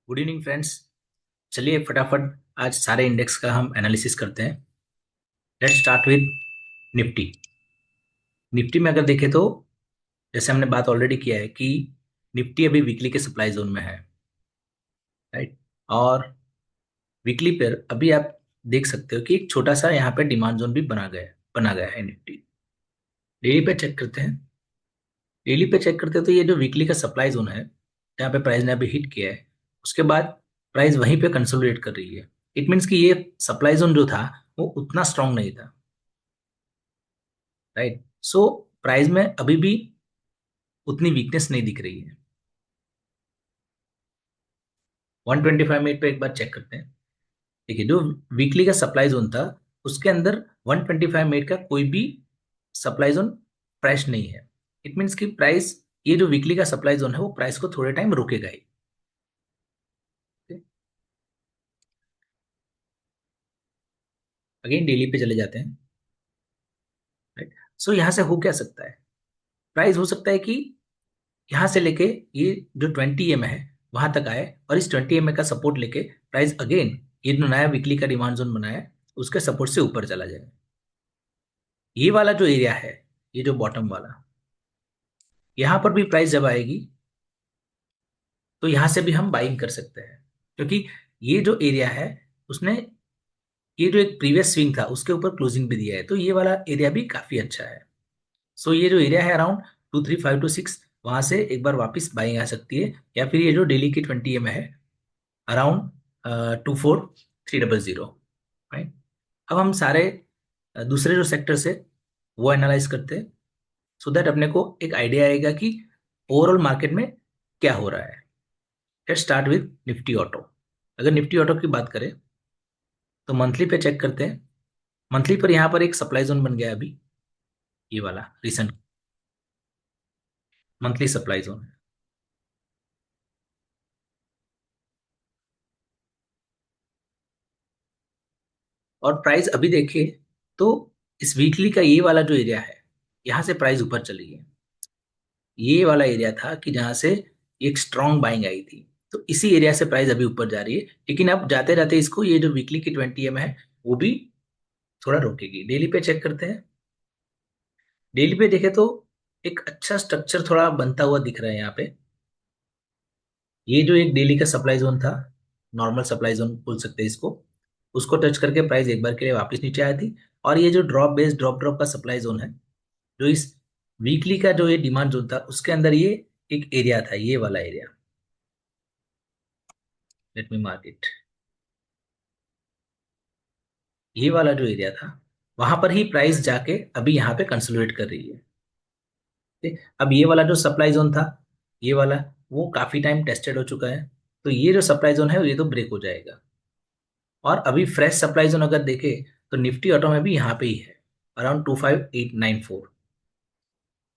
Good evening friends. चलिए फटाफट आज सारे इंडेक्स का हम एनालिसिस करते हैं। Let's start with Nifty. Nifty में अगर देखें तो जैसे हमने बात ऑलरेडी किया है कि निफ्टी अभी वीकली के सप्लाई जोन में है, राइट। और वीकली पर अभी आप देख सकते हो कि एक छोटा सा यहाँ पे डिमांड जोन भी बना गया है निफ्टी। डेली पे चेक करते हैं। डेली पे चेक करते हैं तो ये जो वीकली का सप्लाई जोन है जहाँ पे प्राइस ने अभी हिट किया है, उसके बाद प्राइस वहीं पे कंसोलिडेट कर रही है। इट मीन्स कि ये सप्लाई जोन जो था वो उतना स्ट्रांग नहीं था, राइट। सो प्राइस में अभी भी उतनी वीकनेस नहीं दिख रही है। 125 मिनट पे एक बार चेक करते हैं। देखिए जो वीकली का सप्लाई जोन था उसके अंदर 125 मिनट का कोई भी सप्लाई जोन फ्रेश नहीं है। इट मीन्स कि प्राइस, ये जो वीकली का सप्लाई जोन है वो प्राइस को थोड़े टाइम रोकेगा ही। अगेन डेली पे चले जाते हैं, राइट। सो यहाँ से हो क्या सकता है, प्राइस हो सकता है कि यहाँ से लेके ये जो 20 EM है वहां तक आए और इस 20 EM का सपोर्ट लेके प्राइस अगेन ये जो नया वीकली का डिमांड जोन बनाया है उसके सपोर्ट से ऊपर चला जाए। ये वाला जो एरिया है, ये जो बॉटम वाला, यहाँ पर भी प्राइस जब आएगी तो यहाँ से भी हम बाइंग कर सकते हैं, क्योंकि ये जो एरिया है उसने ये जो एक प्रीवियस स्विंग था उसके ऊपर क्लोजिंग भी दिया है, तो ये वाला एरिया भी काफी अच्छा है। सो ये जो एरिया है अराउंड 2352 वहां से एक बार वापस बाइंग आ सकती है, या फिर ये जो डेली की 20 EM है अराउंड 24300, राइट। अब हम सारे दूसरे जो सेक्टर से वो एनालाइज करते हैं, सो दैट अपने को एक आइडिया आएगा कि ओवरऑल मार्केट में क्या हो रहा है। Let's start with Nifty auto. अगर निफ्टी ऑटो की बात करें तो मंथली पे चेक करते हैं। मंथली पर यहाँ पर एक सप्लाई जोन बन गया है अभी, ये वाला रिसेंट मंथली सप्लाई जोन है। और प्राइस अभी देखिए तो इस वीकली का ये वाला जो एरिया है यहाँ से प्राइस ऊपर चली है। ये वाला एरिया था कि जहां से एक स्ट्रॉन्ग बाइंग आई थी, तो इसी एरिया से प्राइस अभी ऊपर जा रही है, लेकिन अब जाते जाते इसको ये जो वीकली की 20 EM है वो भी थोड़ा रोकेगी। डेली पे चेक करते हैं। डेली पे देखे तो एक अच्छा स्ट्रक्चर थोड़ा बनता हुआ दिख रहा है यहाँ पे। ये जो एक डेली का सप्लाई जोन था, नॉर्मल सप्लाई जोन बोल सकते हैं इसको, उसको टच करके प्राइस एक बार के लिए वापस नीचे आई थी। और ये जो ड्रॉप बेस ड्रॉप ड्रॉप का सप्लाई जोन है, जो इस वीकली का जो ये डिमांड जोन था उसके अंदर ये एक एरिया था, ये वाला area. Let me mark it. ये वाला जो एरिया था वहां पर ही प्राइस जाके अभी यहाँ पे कंसोलिडेट कर रही है। ठीक? अब ये वाला जो सप्लाई जोन था, ये वाला, वो काफी टाइम टेस्टेड हो चुका है, तो ये जो सप्लाई जोन है ये तो ब्रेक हो जाएगा। और अभी फ्रेश सप्लाई जोन अगर देखे तो निफ्टी ऑटो में भी यहाँ पे ही है, अराउंड 25894।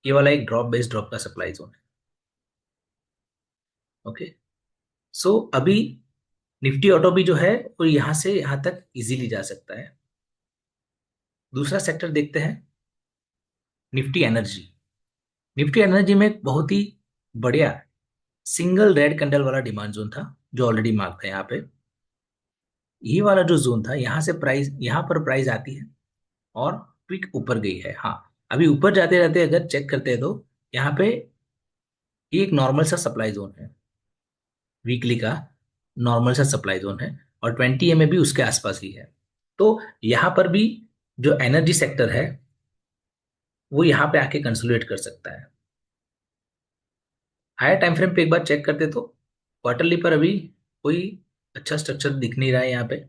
ये वाला एक ड्रॉप बेस्ड ड्रॉप का सप्लाई जोन है। ओके। सो अभी निफ्टी ऑटो भी जो है वो यहाँ से यहाँ तक इजीली जा सकता है। दूसरा सेक्टर देखते हैं, निफ्टी एनर्जी। निफ्टी एनर्जी में एक बहुत ही बढ़िया सिंगल रेड कैंडल वाला डिमांड जोन था जो ऑलरेडी मार्क था यहाँ पे। ये वाला जो जोन था यहाँ से प्राइस, यहाँ पर प्राइस आती है और क्विक ऊपर गई है। हाँ, अभी ऊपर जाते जाते अगर चेक करते हैं तो यहाँ पे ये एक नॉर्मल सा सप्लाई जोन है, वीकली का नॉर्मल सा सप्लाई जोन है, और 20 EM भी उसके आसपास ही है। तो यहाँ पर भी जो एनर्जी सेक्टर है वो यहाँ पे आके कंसोलिडेट कर सकता है। हायर टाइम फ्रेम पे एक बार चेक करते तो क्वार्टरली पर अभी कोई अच्छा स्ट्रक्चर दिख नहीं रहा है यहाँ पे।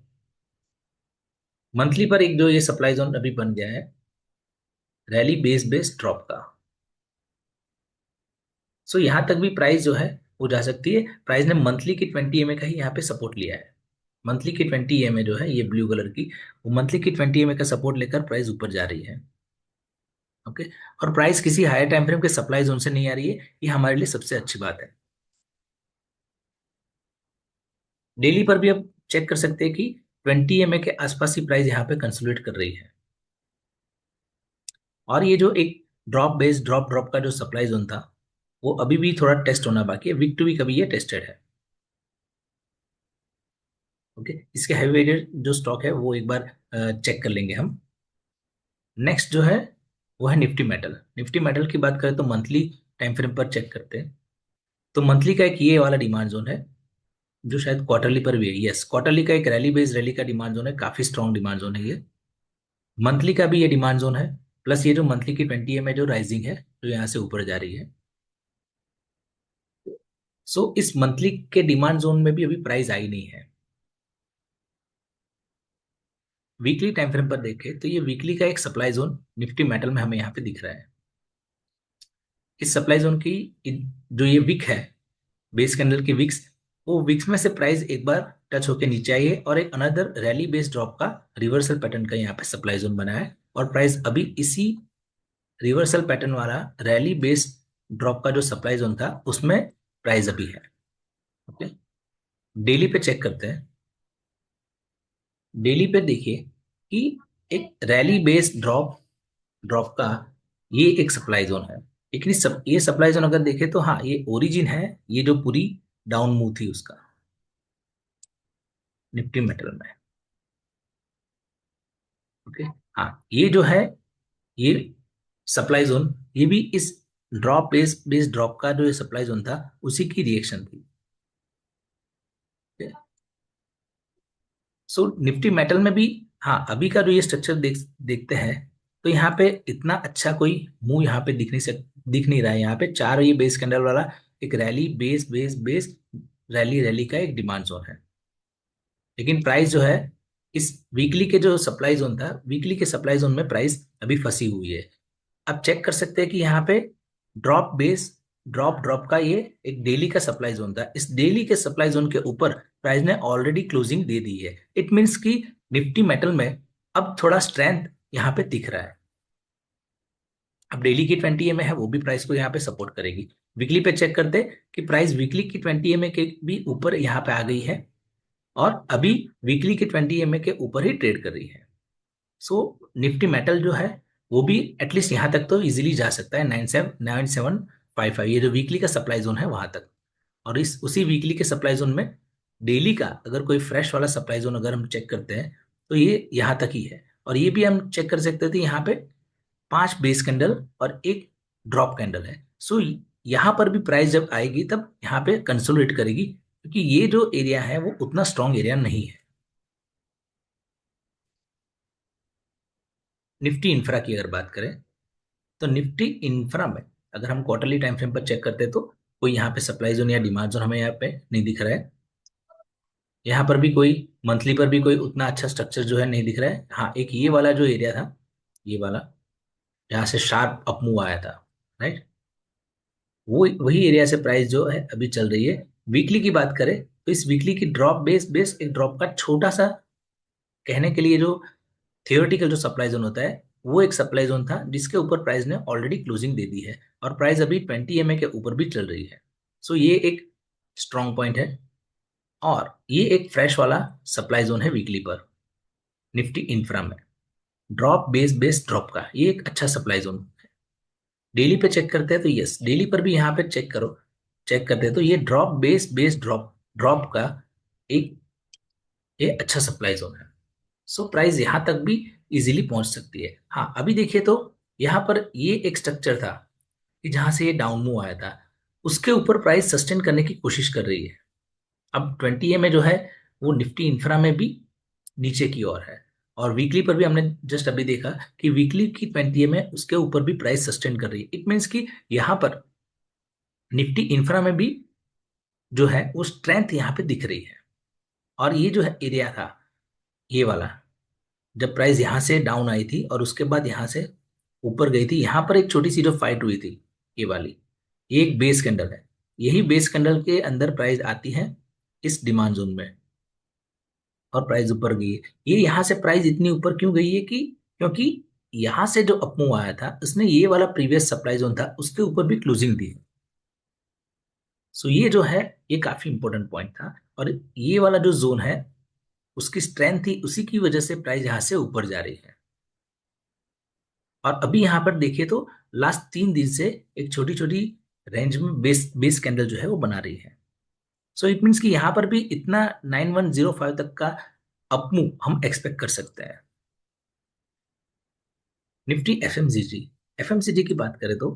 मंथली पर एक जो ये सप्लाई जोन अभी बन गया है, रैली बेस बेस ड्रॉप का। सो यहाँ तक भी प्राइस जो है वो जा सकती है। प्राइस ने मंथली की 20 EM का ही यहाँ पे सपोर्ट लिया है। मंथली की 20 EM जो है ये ब्लू कलर की, वो मंथली की 20 EM का सपोर्ट लेकर प्राइस ऊपर जा रही है। ओके। और प्राइस किसी हायर टाइम फ्रेम के सप्लाई जोन से नहीं आ रही है, ये हमारे लिए सबसे अच्छी बात है। डेली पर भी अब चेक कर सकते हैं कि 20 EM के आसपास ही प्राइस यहाँ पे कंसोलिडेट कर रही है। और ये जो एक ड्रॉप बेस्ड ड्रॉप ड्रॉप का जो सप्लाई जोन था वो अभी भी थोड़ा टेस्ट होना बाकी है। वीक टू वीक अभी ये टेस्टेड है। ओके, इसके हैवी वेटेड जो स्टॉक है वो एक बार चेक कर लेंगे हम। नेक्स्ट जो है वो है निफ्टी मेटल। निफ्टी मेटल की बात करें तो मंथली टाइम फ्रेम पर चेक करते हैं। तो मंथली का एक ये वाला डिमांड जोन है, जो शायद क्वार्टरली पर भी है। यस, क्वार्टरली का एक रैली बेस्ड रैली का डिमांड जोन है, काफी स्ट्रॉन्ग डिमांड जोन है ये। मंथली का भी ये डिमांड जोन है, प्लस ये जो मंथली की 20 है जो राइजिंग है, जो यहाँ से ऊपर जा रही है। सो इस मंथली के डिमांड जोन में भी अभी प्राइस आई नहीं है। वीकली टाइम फ्रेम पर देखें तो ये वीकली का एक सप्लाई जोन निफ्टी मेटल में हमें यहाँ पे दिख रहा है। इस सप्लाई जोन की जो ये विक है, बेस कैंडल की विक्स, वो विक्स में से प्राइस एक बार टच होके नीचे आई है और एक अनदर रैली बेस्ड ड्रॉप का रिवर्सल पैटर्न का यहाँ पे सप्लाई जोन बना है। और प्राइस अभी इसी रिवर्सल पैटर्न वाला रैली बेस्ड ड्रॉप का जो सप्लाई जोन था उसमें प्राइस अभी है। ओके, डेली पे चेक करते हैं। डेली पे देखिए कि एक रैली बेस्ड ड्रॉप ड्रॉप का ये एक सप्लाई जोन है। लेकिन ये सप्लाई जोन अगर देखें तो हाँ, ये ओरिजिन है, ये जो पूरी डाउन मूव थी उसका निफ्टी मेटल में। ओके, हाँ, ये जो है ये सप्लाई जोन, ये भी इस ड्रॉप बेस ड्रॉप का जो ये सप्लाई जोन था उसी की रिएक्शन थी। सो निफ्टी मेटल में भी हाँ, अभी का जो ये स्ट्रक्चर देखते हैं तो यहाँ पे इतना अच्छा कोई मूव यहाँ पे दिख नहीं रहा है। यहाँ पे चार ये बेस कैंडल वाला एक rally base base base rally rally का एक डिमांड जोन है। लेकिन प्राइस जो है इस वीकली के जो सप्लाई जोन था, वीकली के सप्लाई जोन में प्राइस अभी फंसी हुई है। अब चेक कर सकते हैं कि यहाँ पे ड्रॉप बेस ड्रॉप ड्रॉप का ये एक डेली का सप्लाई जोन था। इस डेली के सप्लाई जोन के ऊपर प्राइस ने ऑलरेडी क्लोजिंग दे दी है। इट मीन्स कि निफ्टी मेटल में अब थोड़ा स्ट्रेंथ यहाँ पे दिख रहा है। अब डेली की 20 है वो भी प्राइस को यहाँ पे सपोर्ट करेगी। वीकली पे चेक करते कि प्राइस वीकली की 20 के भी ऊपर यहाँ पे आ गई है और अभी वीकली के 20 के ऊपर ही ट्रेड कर रही है। सो निफ्टी मेटल जो है वो भी एटलीस्ट यहाँ तक तो इजीली जा सकता है, 9755, ये जो वीकली का सप्लाई जोन है वहां तक। और इस उसी वीकली के सप्लाई जोन में डेली का अगर कोई फ्रेश वाला सप्लाई जोन अगर हम चेक करते हैं तो ये यहाँ तक ही है। और ये भी हम चेक कर सकते थे, यहाँ पे 5 बेस कैंडल और एक ड्रॉप कैंडल है। सो यहाँ पर भी प्राइस जब आएगी तब यहाँ पे कंसोलिडेट करेगी, क्योंकि ये जो एरिया है वो उतना स्ट्रॉन्ग एरिया नहीं है। निफ्टी इंफ्रा की अगर बात करें तो निफ्टी इंफ्रा में अगर हम क्वार्टरली टाइम फ्रेम पर चेक करते हैं तो कोई यहाँ पे सप्लाई जोन या डिमांड जोन हमें यहाँ पे नहीं दिख रहा है। यहाँ पर भी कोई मंथली पर भी कोई उतना अच्छा स्ट्रक्चर जो है नहीं दिख रहा है। हाँ, एक ये वाला जो एरिया था, ये वाला जहाँ से शार्प अप मूव आया था, राइट, वो वही एरिया से प्राइस जो है अभी चल रही है। वीकली की बात करें तो इस वीकली की ड्रॉप बेस बेस एक ड्रॉप का छोटा सा, कहने के लिए जो थियोरेटिकल जो सप्लाई जोन होता है वो एक सप्लाई जोन था जिसके ऊपर प्राइस ने ऑलरेडी क्लोजिंग दे दी है और प्राइस अभी 20 के ऊपर भी चल रही है। सो ये एक स्ट्रॉन्ग पॉइंट है। और ये एक फ्रेश वाला सप्लाई जोन है वीकली पर निफ्टी इंफ्रा में, ड्रॉप बेस बेस ड्रॉप का ये एक अच्छा सप्लाई जोन है। डेली पे चेक करते हैं तो यस, डेली पर भी यहाँ पे चेक करो, चेक करते हैं तो ये drop base base drop drop का एक ये अच्छा सप्लाई जोन है। सो प्राइस यहाँ तक भी इजीली पहुंच सकती है। हाँ, अभी देखिए तो यहाँ पर ये एक स्ट्रक्चर था कि जहां से ये डाउन मूव आया था, उसके ऊपर प्राइस सस्टेन करने की कोशिश कर रही है। अब 20 में जो है वो निफ्टी इंफ्रा में भी नीचे की ओर है। और वीकली पर भी हमने जस्ट अभी देखा कि वीकली की 20 में उसके ऊपर भी प्राइस सस्टेन कर रही है। इट मीन्स कि यहाँ पर निफ्टी इंफ्रा में भी जो है वो स्ट्रेंथ यहाँ पे दिख रही है। और ये जो है एरिया था, ये वाला, जब प्राइस यहाँ से डाउन आई थी और उसके बाद यहाँ से ऊपर गई थी, यहाँ पर एक छोटी सी जो फाइट हुई थी, ये वाली, ये एक बेस कैंडल है। यही बेस कैंडल के अंदर प्राइस आती है इस डिमांड जोन में और प्राइस ऊपर गई है। ये यहाँ से प्राइस इतनी ऊपर क्यों गई है कि क्योंकि यहाँ से जो अपमूव आया था उसने ये वाला प्रीवियस सप्लाई जोन था उसके ऊपर भी क्लोजिंग दी है। सो ये जो है ये काफी इंपॉर्टेंट पॉइंट था। और ये वाला जो जोन है उसकी स्ट्रेंथ थी, उसी की वजह से प्राइस यहाँ से ऊपर जा रही है। और अभी यहाँ पर देखिए तो लास्ट 3 दिन से एक छोटी छोटी रेंज में बेस बेस कैंडल जो है वो बना रही है। सो इट मीन्स कि यहाँ पर भी इतना 9105 तक का अपमूव हम एक्सपेक्ट कर सकते हैं। निफ्टी एफएमसीजी, एफएमसीजी की बात करें तो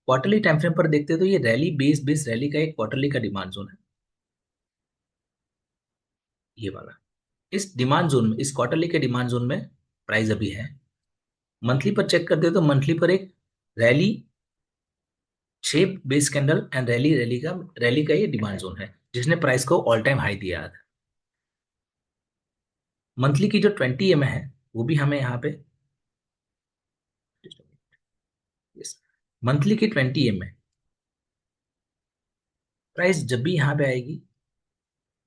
क्वार्टरली टाइम फ्रेम पर देखते हैं तो ये रैली बेस रैली का एक क्वार्टरली का डिमांड जोन है, ये वाला। इस डिमांड जोन में, इस क्वार्टरली के डिमांड जोन में प्राइस अभी है। मंथली पर चेक करते हैं तो मंथली पर एक rally shape base candle and rally का ये डिमांड जोन है जिसने प्राइस को ऑल टाइम हाई दिया था। मंथली की जो 20 है वो भी हमें यहाँ पे, यस, मंथली की 20 प्राइस जब भी यहाँ पे आएगी,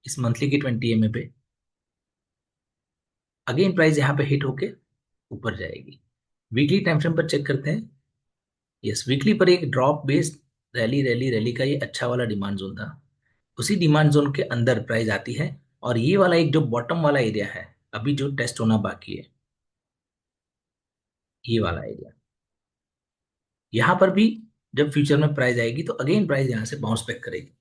इस मंथली की 20 पे अगेन प्राइस यहाँ पे हिट होके ऊपर जाएगी। वीकली टाइम फ्रेम पर चेक करते हैं। यस, वीकली पर एक ड्रॉप बेस्ड रैली का ये अच्छा वाला डिमांड जोन था। उसी डिमांड जोन के अंदर प्राइस आती है और ये वाला एक जो बॉटम वाला एरिया है अभी जो टेस्ट होना बाकी है, ये वाला एरिया, यहाँ पर भी जब फ्यूचर में प्राइस आएगी तो अगेन प्राइस यहाँ से बाउंस बैक करेगी।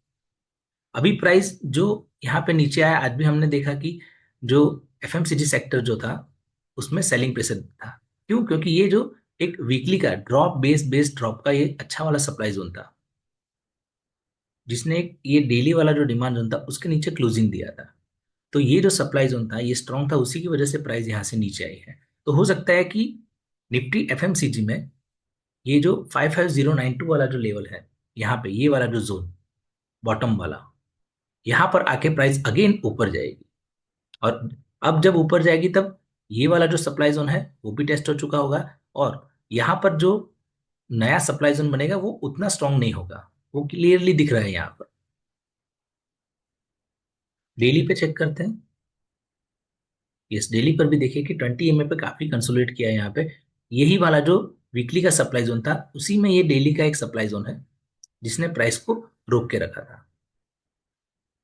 अभी प्राइस जो यहाँ पे नीचे आया, आज भी हमने देखा कि जो एफएमसीजी सेक्टर जो था उसमें सेलिंग प्रेशर था। क्यों? क्योंकि ये जो एक वीकली का ड्रॉप बेस ड्रॉप का ये अच्छा वाला सप्लाई जोन था जिसने ये डेली वाला जो डिमांड जोन था उसके नीचे क्लोजिंग दिया था। तो ये जो सप्लाई जोन था ये स्ट्रांग था, उसी की वजह से प्राइस यहाँ से नीचे आई है। तो हो सकता है कि निफ्टी एफएमसीजी में ये जो 55092 वाला जो लेवल है, यहाँ पे ये वाला जो जोन बॉटम वाला, यहाँ पर आके प्राइस अगेन ऊपर जाएगी। और अब जब ऊपर जाएगी तब ये वाला जो सप्लाई जोन है वो भी टेस्ट हो चुका होगा और यहाँ पर जो नया सप्लाई जोन बनेगा वो उतना स्ट्रांग नहीं होगा, वो क्लियरली दिख रहा है यहाँ पर। डेली पे चेक करते हैं। यस, डेली पर भी देखिए कि 20 पे काफी कंसोलिडेट किया है यहाँ पे। यही वाला जो वीकली का सप्लाई जोन था उसी में ये डेली का एक सप्लाई जोन है जिसने प्राइस को रोक के रखा था।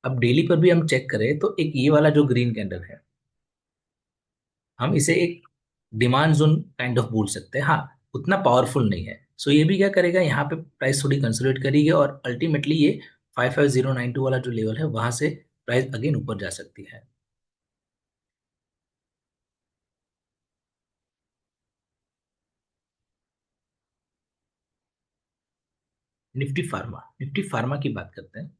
अब डेली पर भी हम चेक करें तो एक ये वाला जो ग्रीन कैंडल है, हम इसे एक डिमांड जोन काइंड ऑफ बोल सकते हैं। हाँ, उतना पावरफुल नहीं है। सो ये भी क्या करेगा, यहाँ पे प्राइस थोड़ी कंसोलिडेट करेगी और अल्टीमेटली ये 55092 वाला जो लेवल है वहां से प्राइस अगेन ऊपर जा सकती है। निफ्टी फार्मा की बात करते हैं।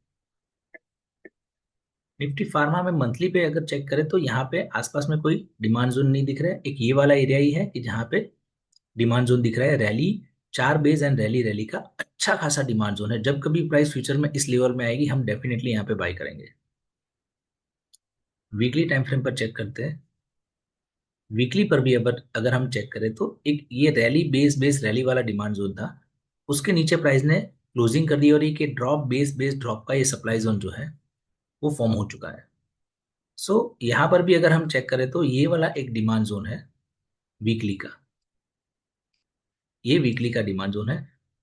निफ्टी फार्मा में मंथली पे अगर चेक करें तो यहाँ पे आसपास में कोई डिमांड जोन नहीं दिख रहा है। एक ये वाला एरिया ही है कि जहाँ पे डिमांड जोन दिख रहा है, रैली चार बेस एंड रैली का अच्छा खासा डिमांड जोन है। जब कभी प्राइस फ्यूचर में इस लेवल में आएगी हम डेफिनेटली यहाँ पे बाय करेंगे। वीकली टाइम फ्रेम पर चेक करते हैं। वीकली पर भी अगर अगर हम चेक करें तो एक ये रैली बेस रैली वाला डिमांड जोन था, उसके नीचे प्राइस ने क्लोजिंग कर दी और एक ड्रॉप बेस ड्रॉप का ये सप्लाई जोन जो है वो फॉर्म हो चुका है। सो यहाँ पर भी अगर हम चेक करें तो ये वाला एक डिमांड जोन है वीकली का, ये वीकली का डिमांड जोन है।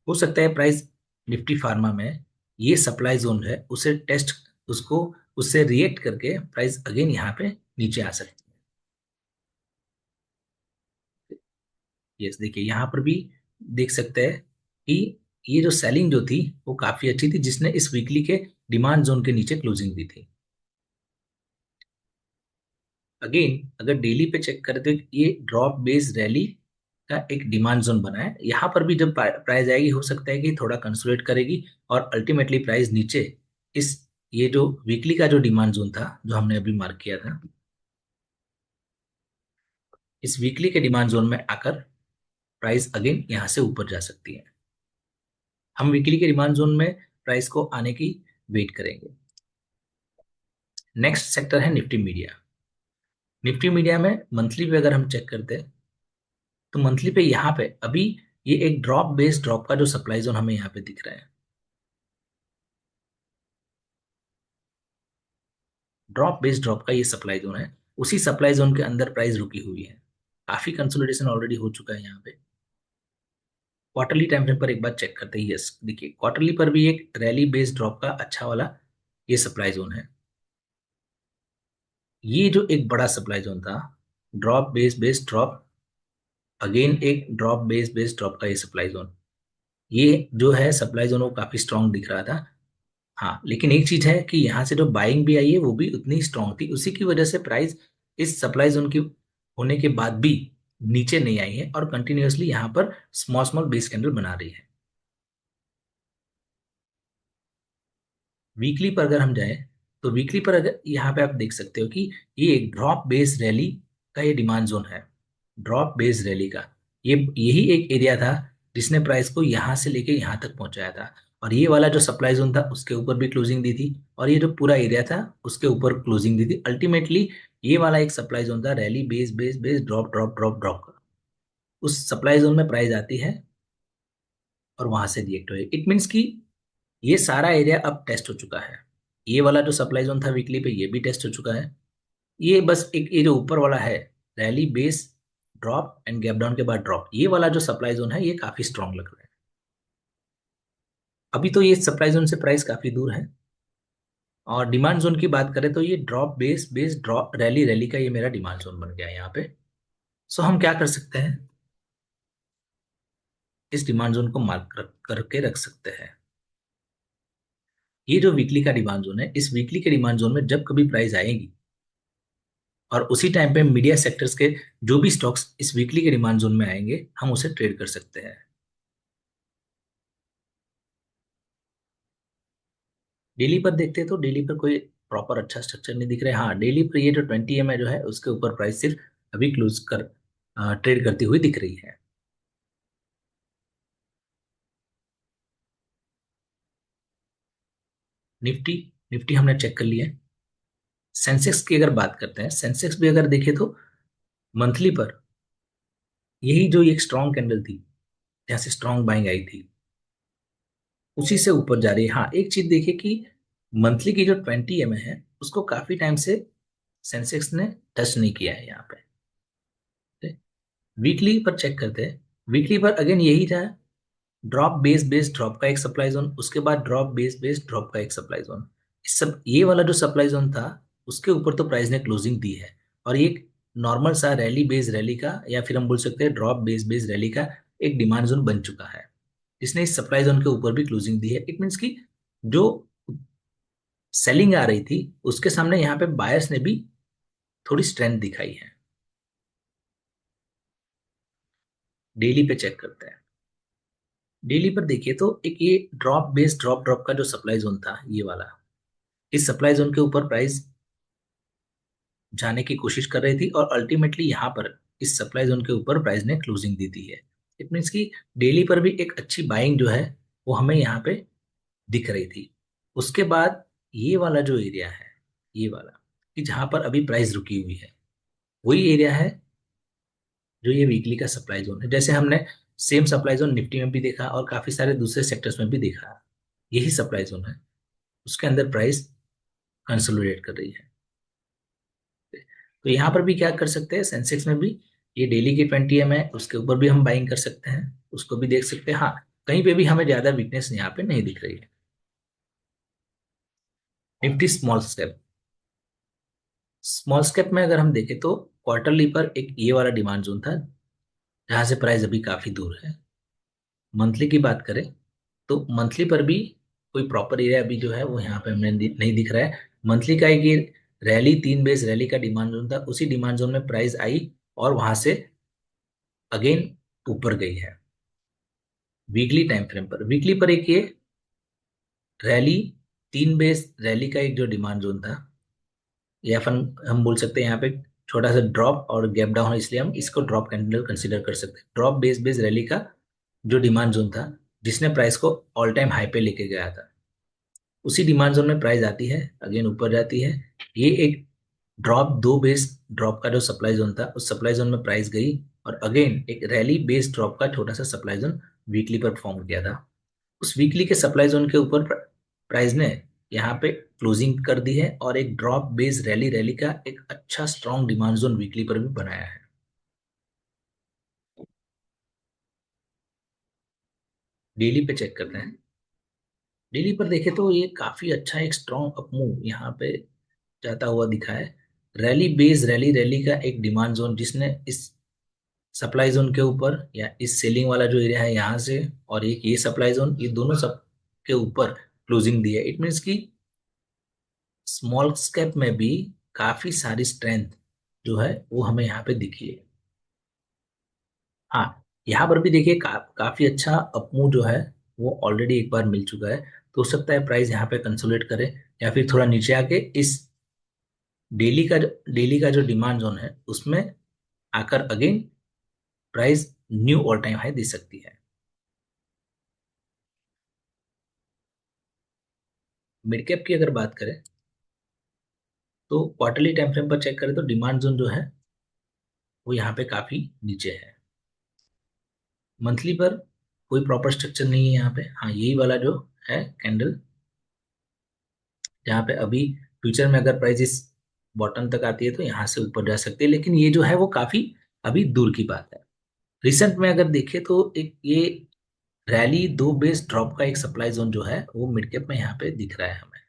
हो सकता है प्राइस निफ्टी फार्मा में ये सप्लाई जोन है उसे टेस्ट, उसको उससे रिएक्ट करके प्राइस अगेन यहाँ पे नीचे आ सकती है। यस, देखिए यहाँ पर भी देख सकते हैं कि ये जो सेलिंग जो थी वो काफी अच्छी थी जिसने इस वीकली के डिमांड जोन के नीचे क्लोजिंग दी थी। अगेन अगर डेली पे चेक करें तो ये ड्रॉप बेस रैली का एक डिमांड जोन बना है। यहाँ पर भी जब प्राइस आएगी हो सकता है कि थोड़ा कंसोलिडेट करेगी और अल्टीमेटली प्राइस नीचे इस ये जो वीकली का जो डिमांड जोन था जो हमने अभी मार्क किया था, इस वीकली के डिमांड जोन में आकर प्राइस अगेन यहाँ से ऊपर जा सकती है। हम वीकली के डिमांड जोन में प्राइस को आने की वेट करेंगे। नेक्स्ट सेक्टर है निफ्टी मीडिया। निफ्टी मीडिया में मंथली पे अगर हम चेक करते हैं तो मंथली पे यहाँ पे अभी ये एक ड्रॉप बेस्ड ड्रॉप का जो सप्लाई जोन हमें यहाँ पे दिख रहा है, ड्रॉप बेस्ड ड्रॉप का ये सप्लाई जोन है। उसी सप्लाई जोन के अंदर प्राइस रुकी हुई है। काफी कंसोलिडेशन ऑलरेडी हो चुका है यहाँ पे। क्वार्टरली टाइम फ्रेम पर एक बार चेक करते हैं। यस, देखिए क्वार्टरली पर भी एक रैली बेस्ड ड्रॉप का अच्छा वाला ये सप्लाई जोन है। ये जो एक बड़ा सप्लाई जोन था, ड्रॉप बेस्ड ड्रॉप, अगेन एक ड्रॉप बेस्ड ड्रॉप का ये सप्लाई जोन, ये जो है सप्लाई जोन वो काफी स्ट्रांग दिख रहा था। हाँ, लेकिन एक चीज है कि यहाँ से जो बाइंग भी आई है वो भी उतनी स्ट्रांग थी, उसी की वजह से प्राइस इस सप्लाई जोन की होने के बाद भी नीचे नहीं आई है और कंटिन्यूअसली यहाँ पर स्मॉल स्मॉल बेस कैंडल बना रही है। वीकली पर अगर हम जाए तो वीकली पर अगर यहाँ पे आप देख सकते हो कि ये एक ड्रॉप बेस रैली का ये डिमांड जोन है। ड्रॉप बेस रैली का ये यही एक एरिया था जिसने प्राइस को यहाँ से लेके यहाँ तक पहुंचाया था। और ये वाला जो सप्लाई जोन था उसके ऊपर भी क्लोजिंग दी थी, और ये जो पूरा एरिया था उसके ऊपर क्लोजिंग दी थी। अल्टीमेटली ये वाला एक सप्लाई जोन था, rally base base base drop drop drop drop का। उस सप्लाई जोन में प्राइस आती है और वहां से रिएक्ट हुई। इट मीन्स कि ये सारा एरिया अब टेस्ट हो चुका है। ये वाला जो सप्लाई जोन था वीकली पे ये भी टेस्ट हो चुका है। ये बस एक ये जो ऊपर वाला है, rally base drop and gap down के बाद ड्रॉप, ये वाला जो सप्लाई जोन है ये काफी स्ट्रांग लग रहा है। अभी तो ये सप्लाई जोन से प्राइस काफी दूर है। और डिमांड जोन की बात करें तो ये drop base base drop rally rally का ये मेरा डिमांड जोन बन गया है यहाँ पे। सो हम क्या कर सकते हैं, इस डिमांड जोन को मार्क करके रख सकते हैं। ये जो वीकली का डिमांड जोन है, इस वीकली के डिमांड जोन में जब कभी प्राइस आएगी और उसी टाइम पे मीडिया सेक्टर्स के जो भी स्टॉक्स इस वीकली के डिमांड जोन में आएंगे हम उसे ट्रेड कर सकते हैं। डेली पर देखते हैं तो डेली पर कोई प्रॉपर अच्छा स्ट्रक्चर नहीं दिख रहा है। हाँ, डेली पर ये जो 20 है जो है उसके ऊपर प्राइस सिर्फ अभी क्लोज कर ट्रेड करती हुई दिख रही है। निफ्टी, निफ्टी हमने चेक कर लिया है। सेंसेक्स की अगर बात करते हैं, सेंसेक्स भी अगर देखें तो मंथली पर यही जो एक स्ट्रॉन्ग कैंडल थी जहाँ से स्ट्रॉन्ग बाइंग आई थी उसी से ऊपर जा रही है। हाँ, एक चीज देखिए कि मंथली की जो 20 है उसको काफी टाइम से सेंसेक्स ने टच नहीं किया है यहाँ पे। वीकली पर चेक करते हैं, वीकली पर अगेन यही था, ड्रॉप बेस बेस ड्रॉप का एक सप्लाई जोन, उसके बाद ड्रॉप बेस बेस ड्रॉप का एक सप्लाई जोन। इस सब ये वाला जो सप्लाई जोन था उसके ऊपर तो प्राइस ने क्लोजिंग दी है। और ये एक नॉर्मल सा रैली बेस रैली का या फिर हम बोल सकते हैं ड्रॉप बेस बेस रैली का एक डिमांड जोन बन चुका है, जिसने इस सप्लाई जोन के ऊपर भी क्लोजिंग दी है। इट मीन्स कि जो सेलिंग आ रही थी उसके सामने यहाँ पे बायर्स ने भी थोड़ी स्ट्रेंथ दिखाई है। डेली पे चेक करते हैं। डेली पर देखिए तो एक ये ड्रॉप बेस ड्रॉप ड्रॉप का जो सप्लाई जोन था ये वाला, इस सप्लाई जोन के ऊपर प्राइस जाने की कोशिश कर रही थी और अल्टीमेटली यहाँ पर इस सप्लाई जोन के ऊपर प्राइस ने क्लोजिंग दी दी है। इट मीन्स कि डेली पर भी एक अच्छी बाइंग जो है वो हमें यहाँ पे दिख रही थी। उसके बाद ये वाला जो एरिया है, ये वाला कि जहां पर अभी प्राइस रुकी हुई है वही एरिया है जो ये वीकली का सप्लाई जोन है। जैसे हमने सेम सप्लाई जोन निफ्टी में भी देखा और काफी सारे दूसरे सेक्टर्स में भी देखा, यही सप्लाई जोन है, उसके अंदर प्राइस कंसोलिडेट कर रही है। तो यहाँ पर भी क्या कर सकते हैं, सेंसेक्स में भी ये डेली की 20 है उसके ऊपर भी हम बाइंग कर सकते हैं, उसको भी देख सकते हैं। हाँ, कहीं पे भी हमें ज्यादा वीकनेस यहाँ पे नहीं दिख रही है। Nifty small step, small step में अगर हम देखें तो क्वार्टरली पर एक ये वाला डिमांड जोन था जहां से प्राइस अभी काफी दूर है। मंथली की बात करें तो मंथली पर भी कोई प्रॉपर एरिया अभी जो है वो यहाँ पे हमें नहीं दिख रहा है। मंथली का एक ये रैली 3 बेस रैली का डिमांड जोन था, उसी डिमांड जोन में प्राइस आई और वहां से अगेन ऊपर गई है। वीकली टाइम फ्रेम पर, वीकली पर एक ये रैली 3 बेस रैली का एक जो डिमांड जोन था, या फिर हम बोल सकते हैं यहाँ पे छोटा सा ड्रॉप और गैप डाउन है इसलिए हम इसको ड्रॉप कैंडल कंसीडर कर सकते हैं। ड्रॉप बेस बेस रैली का जो डिमांड जोन था जिसने प्राइस को ऑल टाइम हाई पे लेके गया था, उसी डिमांड जोन में प्राइस आती है अगेन ऊपर जाती है। ये एक ड्रॉप 2 बेस ड्रॉप का जो सप्लाई जोन था उस सप्लाई जोन में प्राइस गई और अगेन एक रैली बेस ड्रॉप का छोटा सा सप्लाई जोन वीकली पर फॉर्म किया था। उस वीकली के सप्लाई जोन के ऊपर प्राइस ने यहाँ पे क्लोजिंग कर दी है और एक ड्रॉप बेस रैली रैली का एक अच्छा स्ट्रॉन्ग डिमांड जोन वीकली पर भी बनाया है। डेली पे चेक करते हैं। डेली पर देखें तो ये काफी अच्छा एक स्ट्रॉन्ग अप मूव यहाँ पे जाता हुआ दिखा है। रैली बेस रैली रैली का एक डिमांड जोन जिसने इस सप्लाई जोन के ऊपर या इस सेलिंग वाला जो एरिया है यहाँ से और एक ये सप्लाई जोन, ये दोनों सब के ऊपर क्लोजिंग दी है। इट मीन्स कि स्मॉल कैप में भी काफी सारी स्ट्रेंथ जो है वो हमें यहाँ पे दिखी है। हाँ, यहाँ पर भी देखिए काफी अच्छा अपमूव जो है वो ऑलरेडी एक बार मिल चुका है। तो हो सकता है प्राइस यहाँ पे कंसोलिडेट करे या फिर थोड़ा नीचे आके इस डेली का जो डिमांड जोन है उसमें आकर again price new all time high दे सकती है। मिड कैप की अगर बात करें तो क्वार्टरली टाइम फ्रेम पर चेक करें तो डिमांड जोन जो है वो यहाँ पे काफी नीचे है। मंथली पर कोई प्रॉपर स्ट्रक्चर नहीं है यहाँ पे। हाँ, यही वाला जो है कैंडल जहाँ पे अभी फ्यूचर में अगर प्राइस इस बॉटम तक आती है तो यहाँ से ऊपर जा सकती है, लेकिन ये जो है वो काफी अभी दूर की बात है। रिसेंट में अगर देखें तो एक ये रैली दो बेस ड्रॉप का एक सप्लाई जोन जो है वो मिड कैप में यहाँ पे दिख रहा है हमें।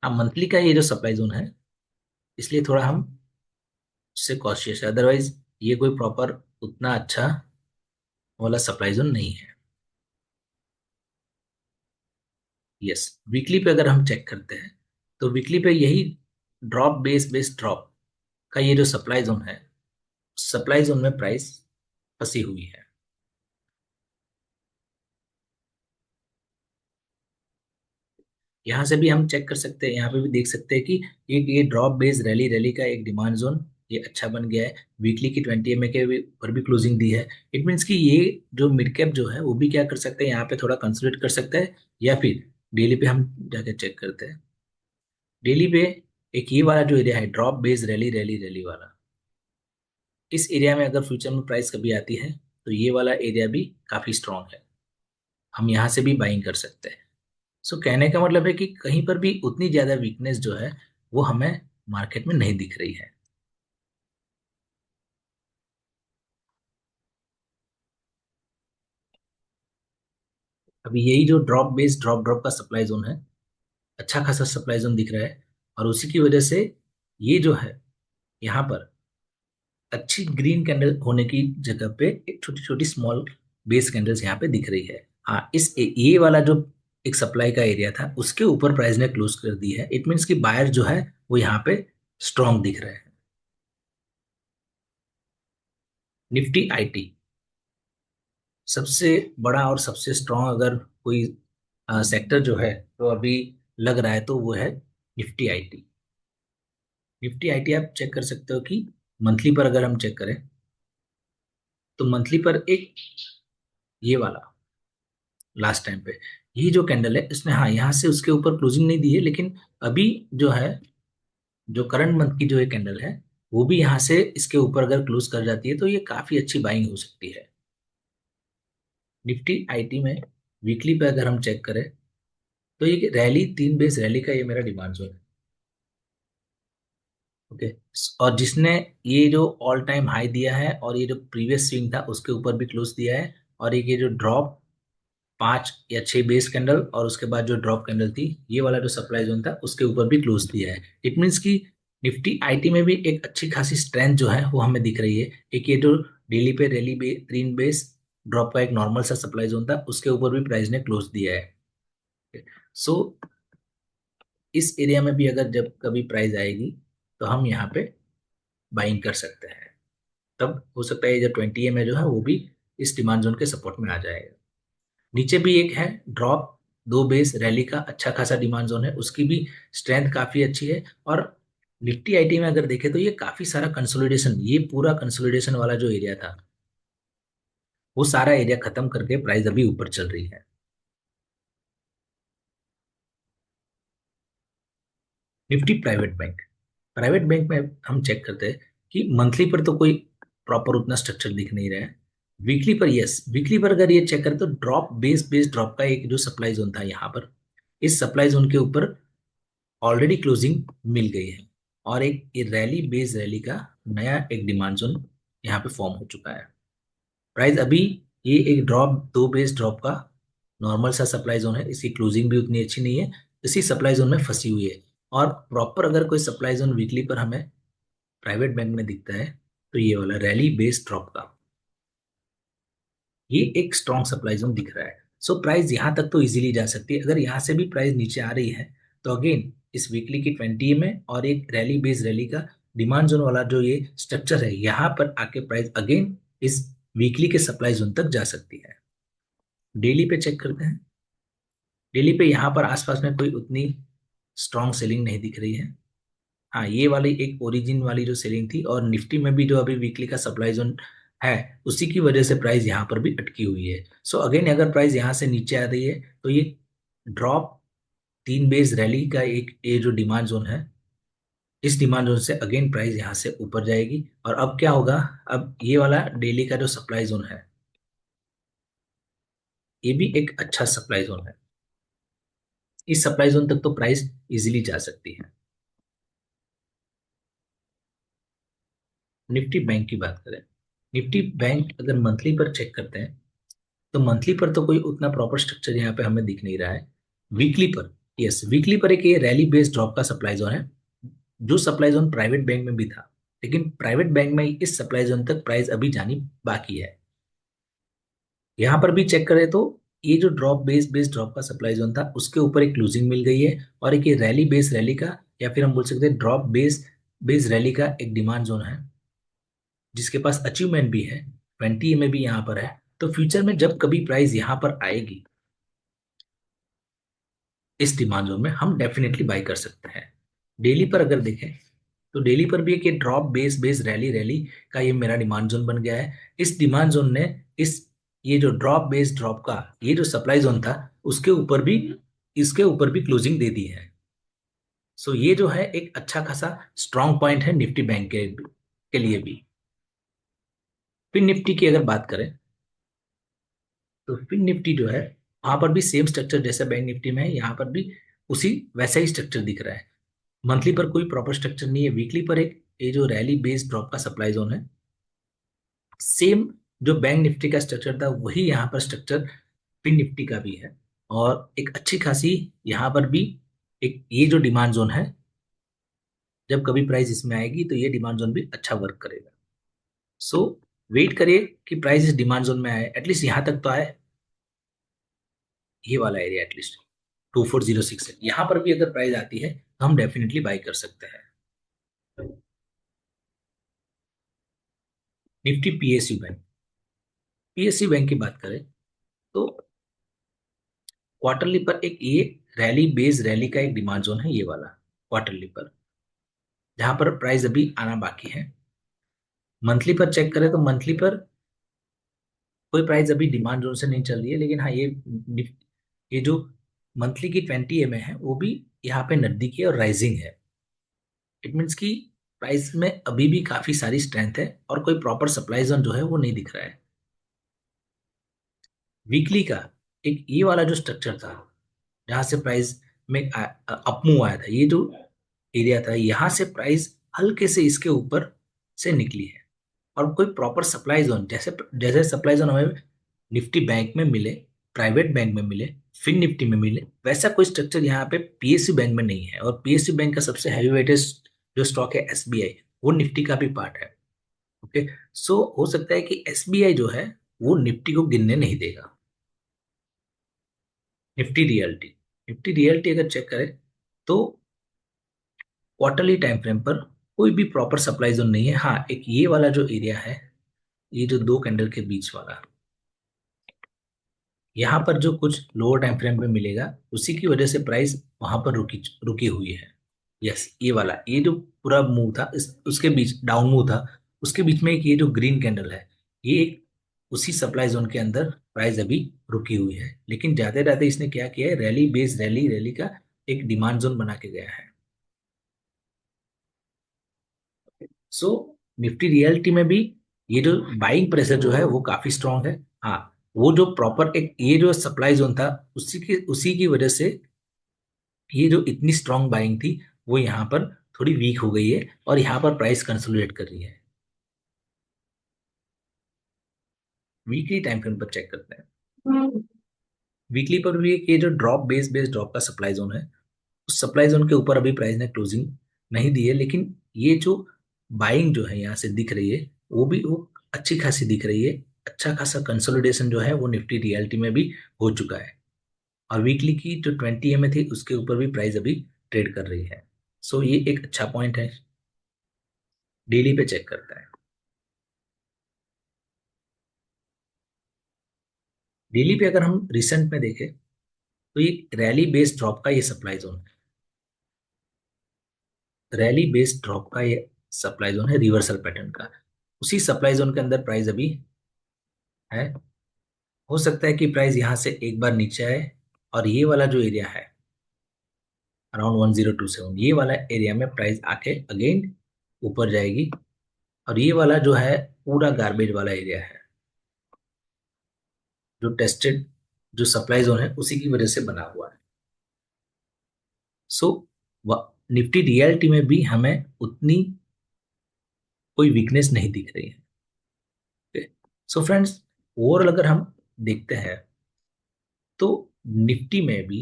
हाँ, मंथली का ये जो सप्लाई जोन है इसलिए थोड़ा हम उससे कॉशियस है, अदरवाइज ये कोई प्रॉपर उतना अच्छा वाला सप्लाई जोन नहीं है। यस, वीकली पे अगर हम चेक करते हैं तो वीकली पे यही ड्रॉप बेस ड्रॉप का ये जो सप्लाई जोन है, सप्लाई जोन में प्राइस फंसी हुई है। यहाँ से भी हम चेक कर सकते हैं, यहाँ पे भी देख सकते हैं कि एक ये ड्रॉप बेस रैली रैली का एक डिमांड जोन ये अच्छा बन गया है। वीकली की 20 के पर भी क्लोजिंग दी है। इट मीन्स कि ये जो मिड कैप जो है वो भी क्या कर सकते हैं, यहाँ पे थोड़ा कंसोलिडेट कर सकता है। या फिर डेली पे हम जाके चेक करते हैं। डेली पे एक ये वाला जो एरिया है drop base rally rally rally वाला, इस एरिया में अगर फ्यूचर में प्राइस कभी आती है तो ये वाला एरिया भी काफी स्ट्रांग है, हम यहाँ से भी बाइंग कर सकते हैं। सो कहने का मतलब है कि कहीं पर भी उतनी ज्यादा वीकनेस जो है वो हमें मार्केट में नहीं दिख रही है। अभी यही जो ड्रॉप बेस ड्रॉप ड्रॉप का सप्लाई जोन है, अच्छा खासा सप्लाई जोन दिख रहा है। और उसी की वजह से ये जो है यहाँ पर अच्छी ग्रीन कैंडल होने की जगह पे एक छोटी छोटी स्मॉल बेस कैंडल्स यहाँ पे दिख रही है। हाँ, ये वाला जो एक सप्लाई का एरिया था उसके ऊपर प्राइस ने क्लोज कर दी है। इट मीन्स कि बायर जो है वो यहाँ पे स्ट्रांग दिख रहे हैं। निफ्टी आईटी सबसे बड़ा और सबसे स्ट्रांग अगर कोई सेक्टर जो है तो अभी लग रहा है तो वो है निफ्टी आईटी। निफ्टी आईटी आप चेक कर सकते हो कि मंथली पर अगर हम चेक करें तो मंथली पर एक ये वाला लास्ट टाइम पे ये जो कैंडल है इसने हाँ यहाँ से उसके ऊपर क्लोजिंग नहीं दी है, लेकिन अभी जो है जो करंट मंथ की जो ये कैंडल है वो भी यहाँ से इसके ऊपर अगर क्लोज कर जाती है तो ये काफी अच्छी बाइंग हो सकती है। निफ्टी आईटी में वीकली पे अगर हम चेक करें तो ये रैली तीन बेस रैली का ये मेरा डिमांड जोन है। ओके, और जिसने ये जो ऑल टाइम हाई दिया है और ये जो प्रीवियस स्विंग था उसके ऊपर भी क्लोज दिया है, और एक ये जो ड्रॉप 5 या 6 बेस कैंडल और उसके बाद जो ड्रॉप कैंडल थी ये वाला जो सप्लाई जोन था उसके ऊपर भी क्लोज दिया है। इट मीन्स कि निफ्टी आईटी में भी एक अच्छी खासी स्ट्रेंथ जो है वो हमें दिख रही है। एक ये जो डेली पे रैली तीन बेस ड्रॉप का एक नॉर्मल सा सप्लाई जोन था उसके ऊपर भी प्राइस ने क्लोज दिया है। सो इस एरिया में भी अगर जब कभी प्राइस आएगी तो हम यहाँ पे बाइंग कर सकते हैं। तब हो सकता है ये जो 20 में जो है वो भी इस डिमांड जोन के सपोर्ट में आ जाएगा। नीचे भी एक है ड्रॉप दो बेस रैली का अच्छा खासा डिमांड जोन है, उसकी भी स्ट्रेंथ काफी अच्छी है। और निफ्टी आईटी में अगर देखें तो ये काफी सारा कंसोलिडेशन, ये पूरा कंसोलिडेशन वाला जो एरिया था वो सारा एरिया खत्म करके प्राइस अभी ऊपर चल रही है। निफ्टी प्राइवेट बैंक में हम चेक करते हैं कि मंथली पर तो कोई प्रॉपर उतना स्ट्रक्चर दिख नहीं रहा है। वीकली पर यस, वीकली पर अगर ये चेक करें तो ड्रॉप बेस ड्रॉप का एक जो सप्लाई जोन था यहाँ पर, इस सप्लाई जोन के ऊपर ऑलरेडी क्लोजिंग मिल गई है। और एक ये रैली बेस रैली का नया एक डिमांड जोन यहाँ पे फॉर्म हो चुका है। प्राइस अभी ये एक ड्रॉप दो बेस ड्रॉप का नॉर्मल सा सप्लाई जोन है, इसकी क्लोजिंग भी उतनी अच्छी नहीं है, इसी सप्लाई जोन में फंसी हुई है। और प्रॉपर अगर कोई सप्लाई जोन वीकली पर हमें प्राइवेट बैंक में दिखता है, तो ये वाला रैली बेस्ड ड्रॉप का ये एक स्ट्रॉन्ग सप्लाई जोन दिख रहा है। सो प्राइस यहां तक तो इजीली जा सकती है। अगर यहां से भी प्राइस नीचे आ रही है तो अगेन इस वीकली की 20 में और एक रैली बेस्ड रैली का डिमांड जोन वाला जो ये स्ट्रक्चर है, यहां पर आके प्राइस अगेन इस वीकली के सप्लाई जोन तक जा सकती है। डेली पे चेक करते हैं। डेली पे यहाँ पर आसपास में कोई उतनी स्ट्रॉन्ग सेलिंग नहीं दिख रही है। हाँ, ये वाली एक ओरिजिन वाली जो सेलिंग थी, और निफ्टी में भी जो अभी वीकली का सप्लाई जोन है उसी की वजह से प्राइस यहाँ पर भी अटकी हुई है। सो अगेन अगर प्राइस यहाँ से नीचे आ रही है तो ये ड्रॉप 3 बेस रैली का एक ये जो डिमांड जोन है, इस डिमांड जोन से अगेन प्राइस यहाँ से ऊपर जाएगी। और अब क्या होगा, अब ये वाला डेली का जो सप्लाई जोन है ये भी एक अच्छा सप्लाई जोन है। इस सप्लाई जोन तक तो प्राइस इजीली जा सकती है। निफ्टी बैंक की बात करें, निफ्टी बैंक अगर मंथली पर चेक करते हैं तो मंथली पर तो कोई उतना प्रॉपर स्ट्रक्चर यहाँ पे हमें दिख नहीं रहा है। वीकली पर, यस, वीकली पर एक ये रैली बेस्ड ड्रॉप का सप्लाई जोन है, जो सप्लाई जोन प्राइवेट बैंक में भी था, लेकिन प्राइवेट बैंक में इस सप्लाई जोन तक प्राइस अभी जानी बाकी है। यहाँ पर भी चेक करें तो ये जो ड्रॉप बेस्ड ड्रॉप का सप्लाई जोन था उसके ऊपर एक क्लोजिंग मिल गई है, और एक ये रैली बेस्ड रैली का, या फिर हम बोल सकते हैं ड्रॉप बेस्ड रैली का एक डिमांड जोन है जिसके पास अचीवमेंट भी है, 20 में भी यहाँ पर है। तो फ्यूचर में जब कभी प्राइस यहाँ पर आएगी इस डिमांड जोन में, हम डेफिनेटली बाई कर सकते हैं। डेली पर अगर देखें तो डेली पर भी एक ये ड्रॉप बेस रैली रैली का ये मेरा डिमांड जोन बन गया है। इस डिमांड जोन ने इस ये जो ड्रॉप बेस ड्रॉप का ये जो सप्लाई जोन था उसके ऊपर भी, इसके ऊपर भी क्लोजिंग दे दी है। सो ये जो है एक अच्छा खासा स्ट्रॉन्ग पॉइंट है निफ्टी बैंक के लिए भी। फिर निफ्टी की अगर बात करें तो फिर निफ्टी जो है वहां पर भी सेम स्ट्रक्चर जैसा बैंक निफ्टी में है, यहाँ पर भी उसी वैसा ही स्ट्रक्चर दिख रहा है। मंथली पर कोई प्रॉपर स्ट्रक्चर नहीं है। वीकली पर एक ये जो रैली बेस्ड ड्रॉप का सप्लाई जोन है, सेम जो बैंक निफ्टी का स्ट्रक्चर था वही यहाँ पर स्ट्रक्चर फिन निफ्टी का भी है। और एक अच्छी खासी यहाँ पर भी एक ये जो डिमांड जोन है, जब कभी प्राइस इसमें आएगी तो ये डिमांड जोन भी अच्छा वर्क करेगा। सो वेट करिए कि प्राइस इस डिमांड जोन में आए, एटलीस्ट यहाँ तक तो आए, ये वाला एरिया एटलीस्ट 2406 है। यहाँ पर भी अगर प्राइस आती है तो हम डेफिनेटली बाई कर सकते हैं। Nifty PSU bank, PSU bank की बात करें तो क्वार्टरली पर एक ये रैली बेस रैली का एक डिमांड जोन है, ये वाला क्वार्टरली पर, जहां पर प्राइस अभी आना बाकी है। मंथली पर चेक करें तो मंथली पर कोई प्राइस अभी डिमांड जोन से नहीं चल रही है, लेकिन हाँ ये जो मंथली की 20 एम है वो भी यहाँ पे नजदीकी और राइजिंग है। इट मीन्स कि प्राइस में अभी भी काफी सारी स्ट्रेंथ है और कोई प्रॉपर सप्लाई जोन जो है वो नहीं दिख रहा है। वीकली का एक ये वाला जो स्ट्रक्चर था जहां से प्राइस में अपमूव आया था, ये जो एरिया था यहाँ से प्राइस हल्के से इसके ऊपर से निकली है। और कोई प्रॉपर सप्लाई जोन जैसे जैसे सप्लाई जोन हमें निफ्टी बैंक में मिले, प्राइवेट बैंक में मिले, फिन निफ्टी में मिले, वैसा कोई स्ट्रक्चर यहाँ पे पीएसयू बैंक में नहीं है। और पीएसयू बैंक का सबसे हैवी वेटेज जो स्टॉक है एसबीआई, वो निफ्टी का भी पार्ट है। ओके, सो हो सकता है कि एसबीआई जो है वो निफ्टी को गिनने नहीं देगा। निफ्टी रियल्टी, निफ्टी रियल्टी अगर चेक करें तो क्वार्टरली टाइम फ्रेम पर कोई भी प्रॉपर सप्लाई जोन नहीं है। हाँ, एक ये वाला जो एरिया है, ये जो दो कैंडल के बीच वाला, यहाँ पर जो कुछ लोअर टाइम फ्रेम में मिलेगा उसी की वजह से प्राइस वहां पर रुकी रुकी हुई है। यस, ये वाला ये जो पूरा मूव था उसके बीच डाउन मूव था, उसके बीच में एक ये जो ग्रीन कैंडल है, ये एक उसी सप्लाई जोन के अंदर प्राइस अभी रुकी हुई है। लेकिन जाते जाते इसने क्या किया है, रैली बेस रैली रैली का एक डिमांड जोन बना के गया है। सो निफ्टी रियलिटी में भी ये जो बाइंग प्रेशर जो है वो काफी स्ट्रांग है। हाँ, वो जो प्रॉपर एक ये जो सप्लाई जोन था उसी की वजह से ये जो इतनी स्ट्रांग बाइंग थी वो यहाँ पर थोड़ी वीक हो गई है और यहाँ पर प्राइस कंसोलिडेट कर रही है। वीकली टाइम फ्रेम पर चेक करते हैं। वीकली पर भी एक ये जो बेस ड्रॉप का सप्लाई जोन है, उस सप्लाई जोन के ऊपर अभी प्राइस ने क्लोजिंग नहीं दी है, लेकिन ये जो बाइंग जो है यहाँ से दिख रही है वो अच्छी खासी दिख रही है। अच्छा खासा कंसोलिडेशन जो है वो निफ्टी रियलिटी में भी हो चुका है। और वीकली की जो 20 EMA थी उसके ऊपर भी प्राइस अभी ट्रेड कर रही है। सो ये एक अच्छा पॉइंट है। डेली पे चेक करता है। डेली पे अगर हम रिसेंट में देखें तो ये रैली बेस्ड ड्रॉप का ये सप्लाई जोन है। रैली बेस्ड ड्रॉप का ये सप्लाई जोन है रिवर्सल पैटर्न का। उसी सप्लाई जोन के अंदर प्राइस अभी है। हो सकता है कि प्राइस यहाँ से एक बार नीचे आए और ये वाला जो एरिया है अराउंड 1027 ये वाला एरिया में प्राइस आके अगेन ऊपर जाएगी। और ये वाला जो है पूरा गार्बेज वाला एरिया है जो टेस्टेड जो सप्लाई जोन है उसी की वजह से बना हुआ है। सो निफ्टी रियलिटी में भी हमें उतनी कोई वीकनेस नहीं दिख रही है। सो फ्रेंड्स, ओवरऑल अगर हम देखते हैं तो निफ्टी में भी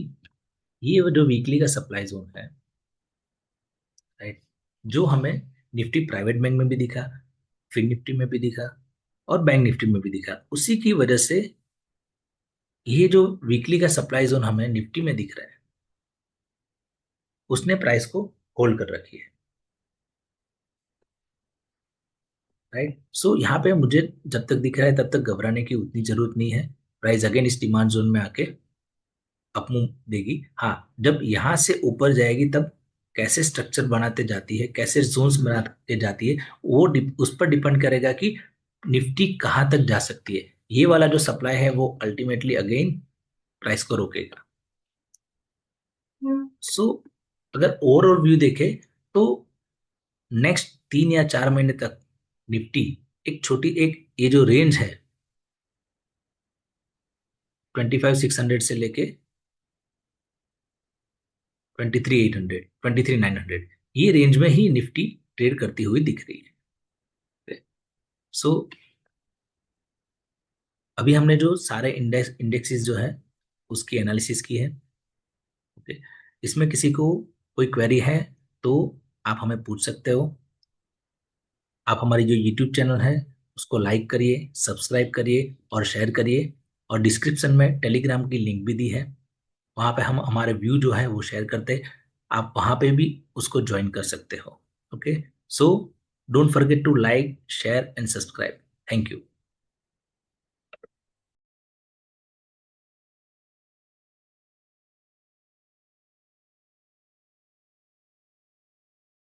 ये जो वीकली का सप्लाई जोन है, राइट, जो हमें निफ्टी प्राइवेट बैंक में भी दिखा, फिर निफ्टी में भी दिखा और बैंक निफ्टी में भी दिखा, उसी की वजह से ये जो वीकली का सप्लाई जोन हमें निफ्टी में दिख रहा है उसने प्राइस को होल्ड कर रखी है। राइट, सो यहाँ पे मुझे जब तक दिख रहा है तब तक घबराने की उतनी जरूरत नहीं है। प्राइस अगेन इस डिमांड जोन में आके अप मूव देगी। हाँ, जब यहाँ से ऊपर जाएगी तब कैसे स्ट्रक्चर बनाते जाती है, कैसे जोन्स बनाते जाती है, वो उस पर डिपेंड करेगा कि निफ्टी कहाँ तक जा सकती है। ये वाला जो सप्लाई है वो अल्टीमेटली अगेन प्राइस को रोकेगा। सो अगर ओवरऑल व्यू देखें तो नेक्स्ट 3 या 4 महीने तक निफ्टी एक छोटी एक ये जो रेंज है 25,600 से लेके 23,900 ये रेंज में ही निफ्टी ट्रेड करती हुई दिख रही है। सो अभी हमने जो सारे इंडेक्सेस जो है उसकी एनालिसिस की है। ओके, इसमें किसी को कोई क्वेरी है तो आप हमें पूछ सकते हो। आप हमारी जो यूट्यूब चैनल है उसको लाइक करिए, सब्सक्राइब करिए और शेयर करिए। और डिस्क्रिप्शन में टेलीग्राम की लिंक भी दी है, वहाँ पे हम हमारे व्यू जो है वो शेयर करते हैं। आप वहाँ पे भी उसको ज्वाइन कर सकते हो। Okay, so don't forget to like share and subscribe. Thank you.